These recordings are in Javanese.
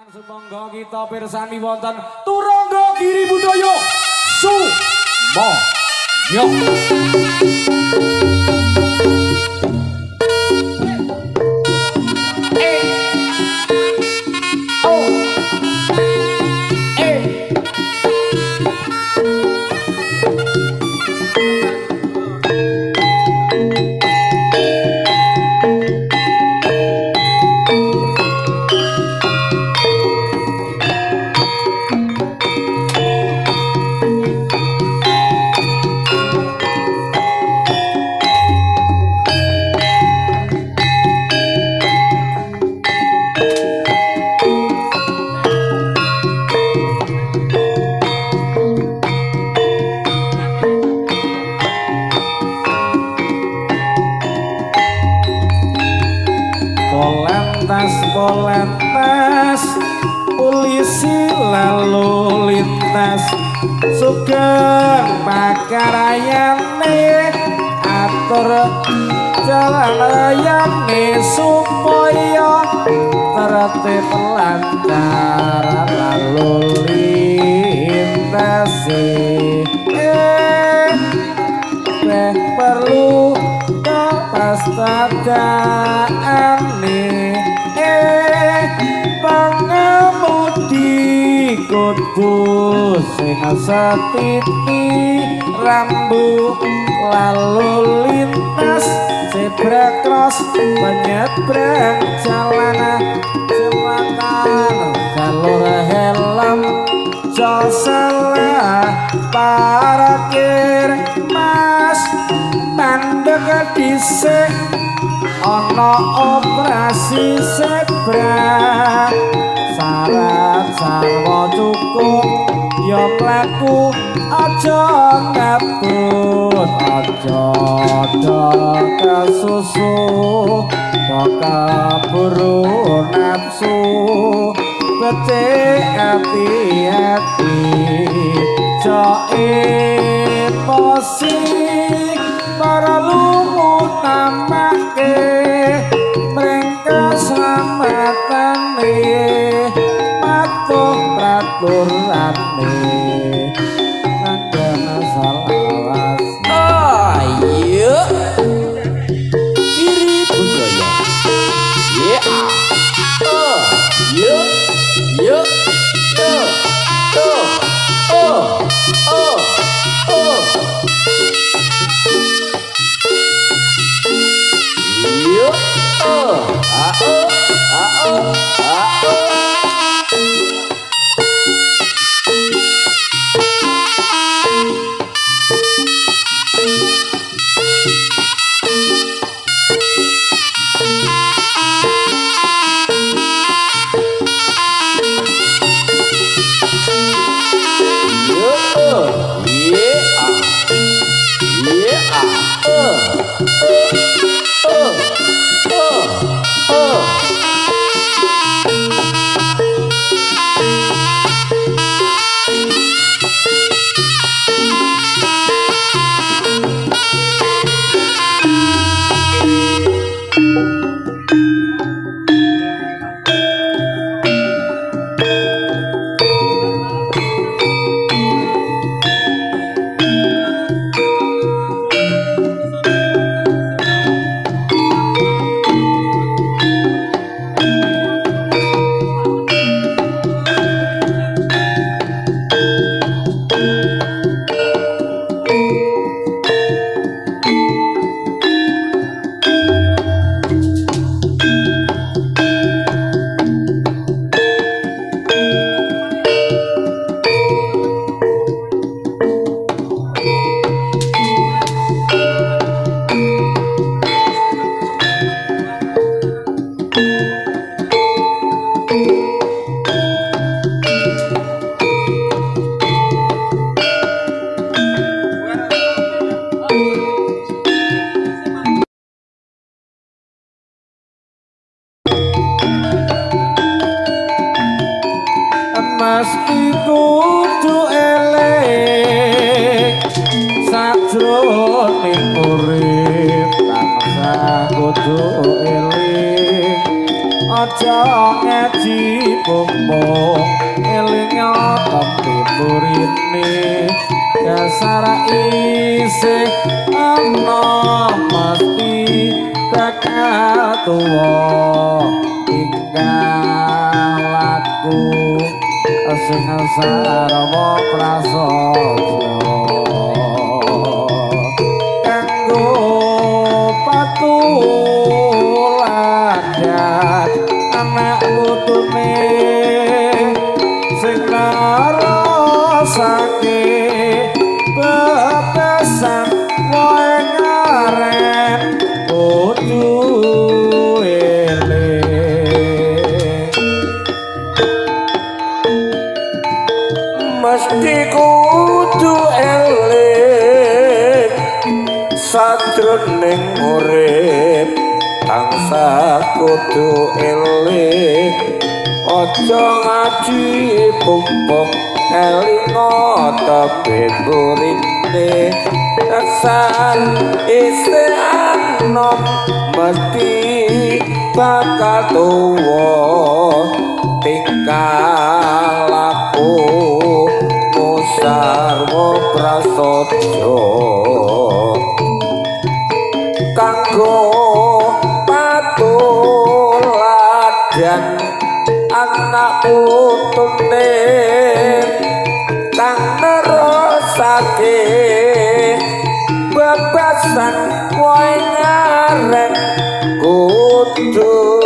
Sumangga kita pirsani wonten Turangga Giri Budaya Sumangga. Polentes polisi lalu lintas sugeng pakarayane atur jalan rayane supaya tertib lancar lalu lintas perlu kewaspadaan pengemudi kudu sing setiti rambu lalu lintas zebra cross penyeberang jalan jembatan jalur helm salah parkir mas mandek dhisik ana operasi zebra syarat sarwa cukup ya mlaku aja ngabut aja kesusu keburu nafsu becik hati-hati jo emosi para lumut namake mereka selamatane patuh peraturanne ada masalah ayo Giri Budaya mesti kudu elek sajroning urip tansah kudu eling aja ngaji bumbung elinga tembe burine dasar isih ana mesti bakal tuwa tinggal laku sing sarwa prasaja kanggo patuladan anak putune sing narasake bebasan wae ngaren kudu mesti kudu eling sadroning urip tansah kudu eling aja ngaji bumbung elinga tembe burine dasar isih ana mesti bakal tuwa tingkah laku sarwa prasaja kanggo patuladan anak putune kang nerusake bebasan wae ngaren kudu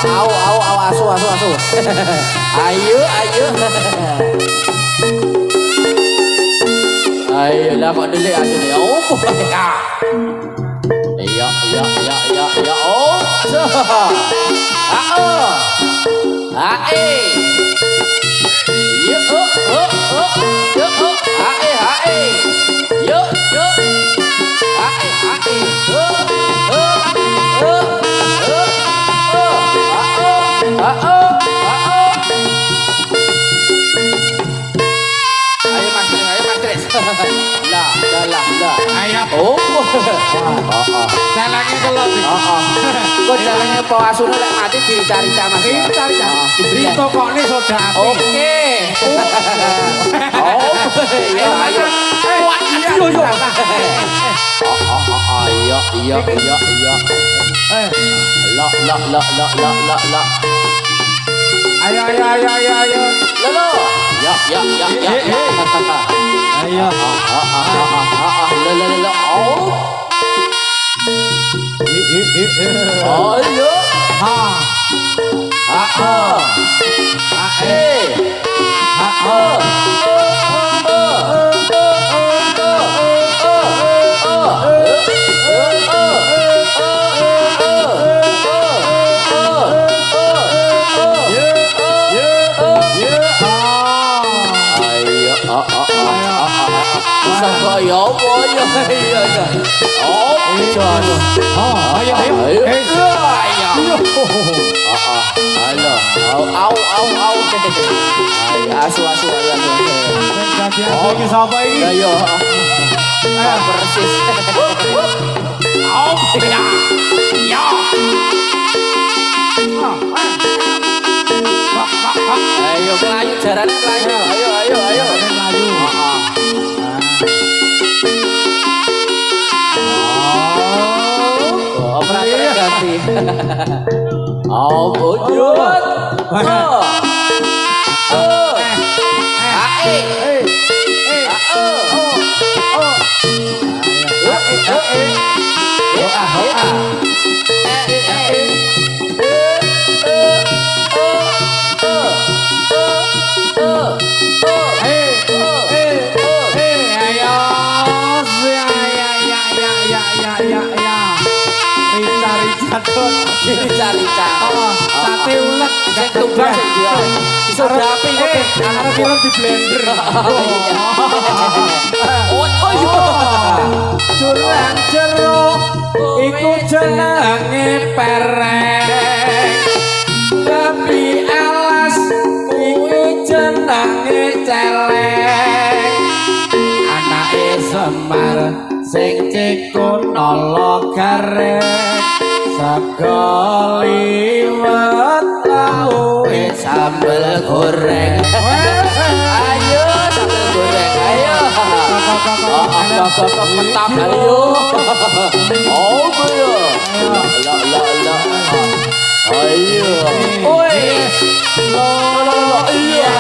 Au asu. Ayo. Ayo lah kok delik asu ni. Oh. Iya. Oh. Ae. Yo. Ae. Yo. Ayo Mas Tris. Lah. Ayo. Oh. Salangnya kalau Kok jalannya po asune lek mati dicari-cari Mas. dicari diberi tokone soda api. Oke. Oh. Iya, ayo. Iya. La. Ayo. Lolo. Ya. Ayo. Lolo. Oh. Ayo. Ayo. Asu. Ini siapa ini? Ayo. Persis. Ayo melayu jarane melayu. Ayo. Operatornya ganti. Bojot. Rica. Sate ulet. tumbang sing dia. Disodapi kok Karena film di blender. Oh iya. Jurang jeruk iku jenenge pereng. Tapi alas iku jenenge celeng. Anake Semar sing cekunono gareng. Sego liwet lauwe Sambal goreng. Ayo sambal goreng. Ayo. Petang ayo. Oh ayo. La. Ayo. Oi. La. Iya.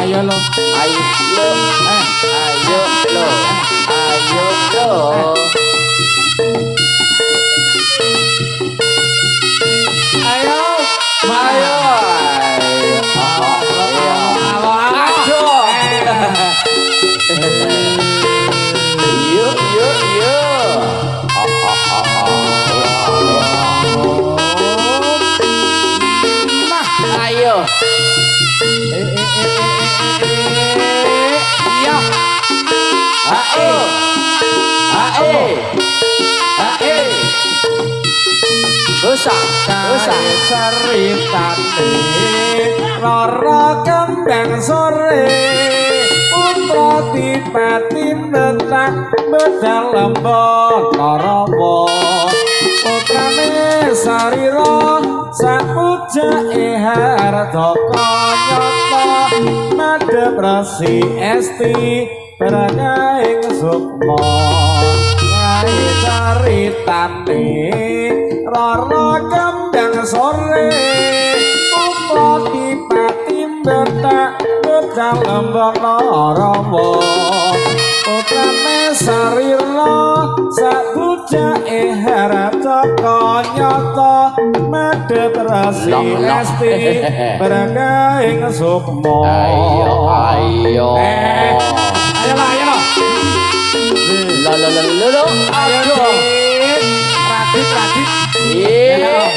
Ayo lo. Dosa ceritane Rara kembang sore putra tipati netak bedal lembon Rarawa putrane sarira sapujake harta kanyata madhep resi esti beragaing sukma kae ceritane Rara kembang sore Upati pati betak Bedang lembang Rarawa Putrane sarira Sabujake harata kanyata Madhep resi esti beragaing sukma Ayo. Ayo lah Ayo Radit Iya.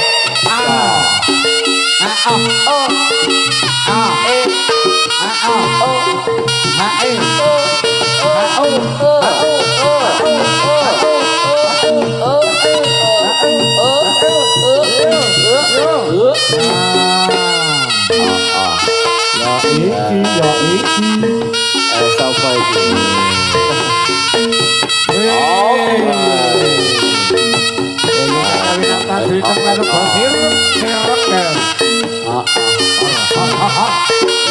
Sapa iki? Tadi kan baru basir serok kan.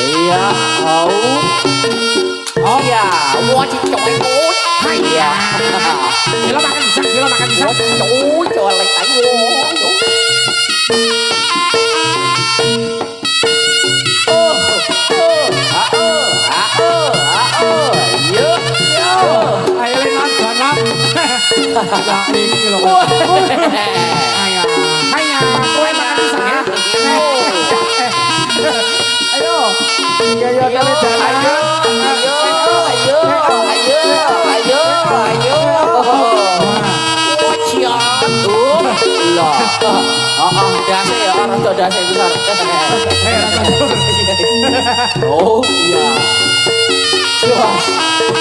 Iya, oh ya, wah cicok ikut. Iya. Sila makan bisa. Côi, lệch tay vô. Ayo lengan ganap. Ya iki lho. Hanya kowe makan bisa ya. Ayo. Gaya kali jalan. Ayo. Wocian tuh. Lah. Dase ya orang tuh dase besar. Oh iya.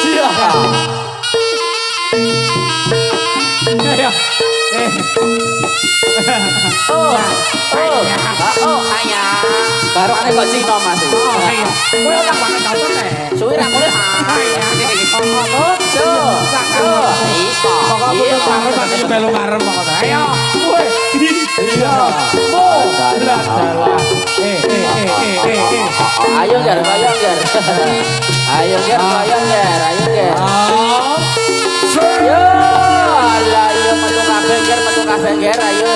Cia. Ayo. Hanya. Baru aneh kok Cina Mas. Ayo. Kowe ora banget cocok teh. Suwi ra mulih ha. Pokoknya aku tuh pasti belu marem pokoknya. Ayo. Woi. Iya. Ayo ger. Ayo ger. Yo, lah yo metu kabeh ger ayo.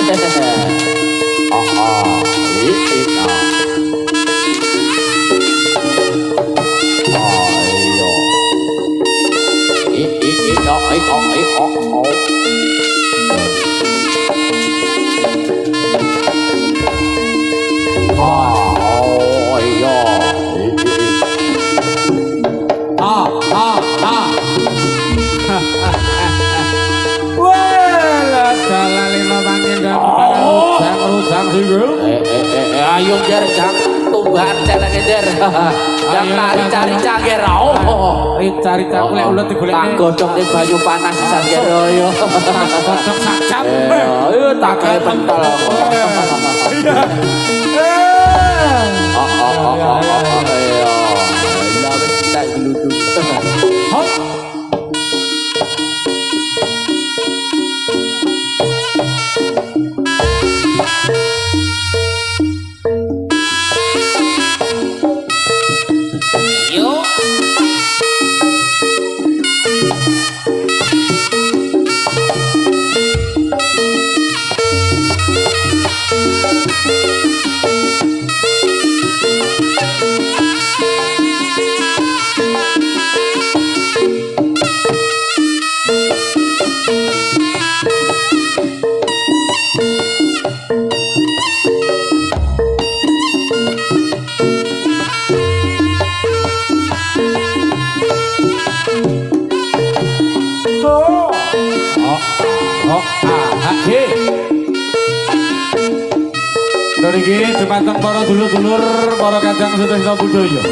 ger jang tumbahan cenenge ger. Jang tari cari cager. Oh. Cari lek ulet digolekne. Tak godhong ning banyu panas pisan ger yo. Godhong sak jam. Ayo tak gawe pentol. Ayo. Lah wis tak gluduk. Hop. Yo. Niki dumateng para dulur-dulur, para kadang sedaya budaya.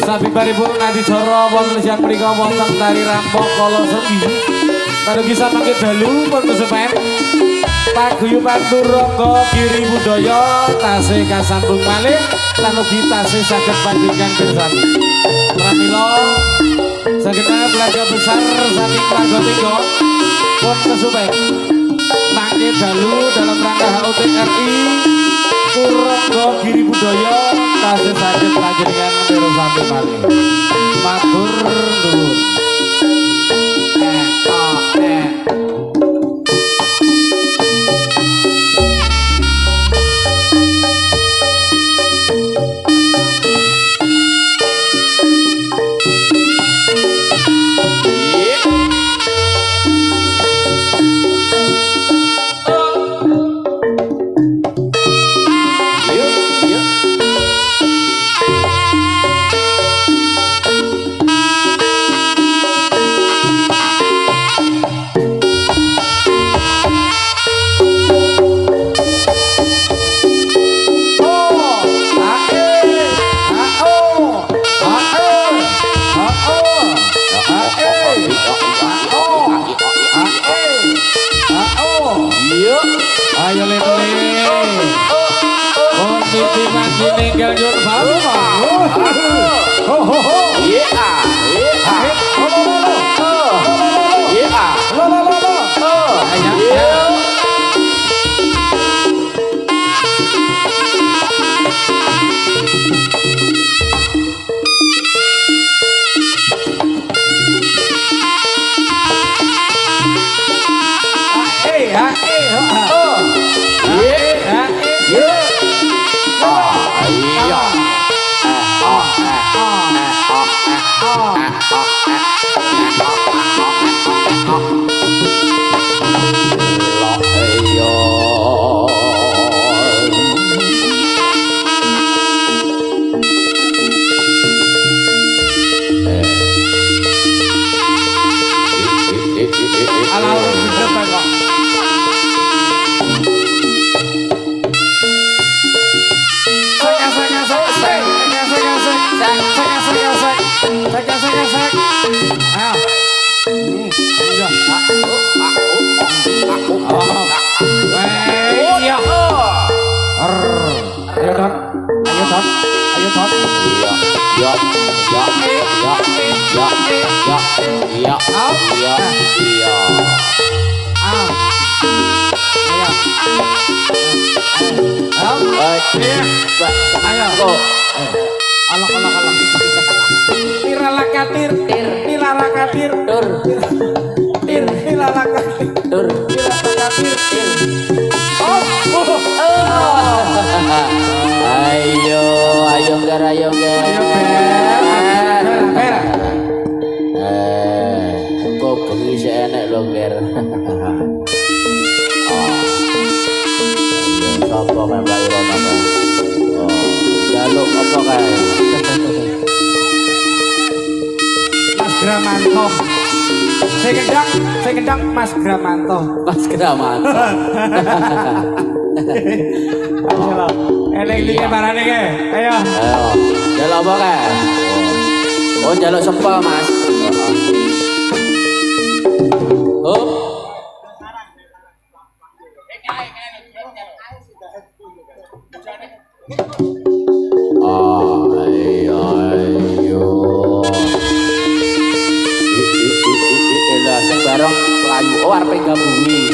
Sabibaripun adicara wonten siang mriku wonten tari rampok kala sepi. Padugi samangke dalu pun kesupen. Paguyuban turangga giri budaya tasih kasambung malih lan ugi tasih saged panjenengan pirsani. Pramila sagenap keluarga besar saking Marga Tinggo pun kesupen. Mangke dalu dalam rangka HUT RI Turangga Giri Budaya tasih saged panjenengan mirsani malih. Matur nuwun. Ayo lele. Oh titi mati ninggal yur baru mah. Ho ho ho. Yeah. Yeah. Lo. Ayo. Saya gendang Mas Gramanto. Mas Gramanto. Ayo, enek iki barane ke. Ayo. Ayo, jaluk apa kae? Oh, jaluk sepel, Mas. Oh. Ayo. Lah sing bareng layu oh arep gabungi.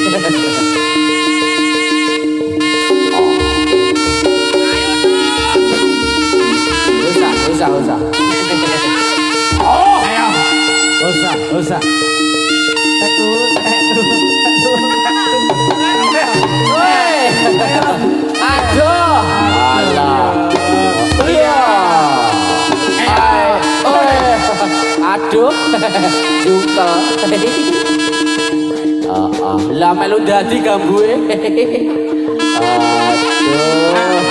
Usah. Oh, ayo. Usah. Woi. Aduh. Alah. Iya. Aduh. Jungkel. Lah melu dadi gambue. Aduh.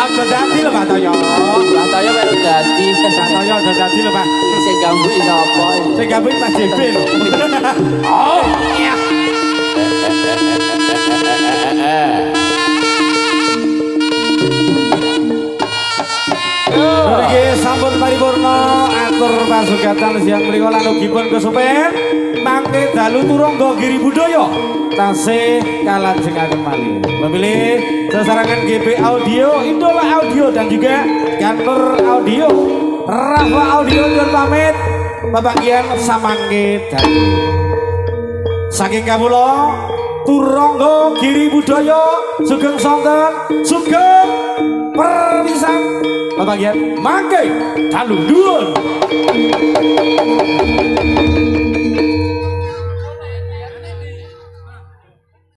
Aja dadi lho Pak Toyo. Lah Toyo melu dadi. Toyo aja dadi lho Pak. Sing gambue sapa? Sing gambue Pak JB lho. Oh, iya. Niki sampun paripurna atur pasugatan siang mriku lan ugipun kesupen mangke dalu turangga giri budaya tasih kalajengaken malih. Memilih sesarangan GP Audio, Indola Audio dan juga Kantor Audio, Rafa Audio nyuwun pamit babagian samangke dalu. Saking kawula turangga giri budaya sugeng sonten sugeng perpisahan babagian mangke dalu nuwun.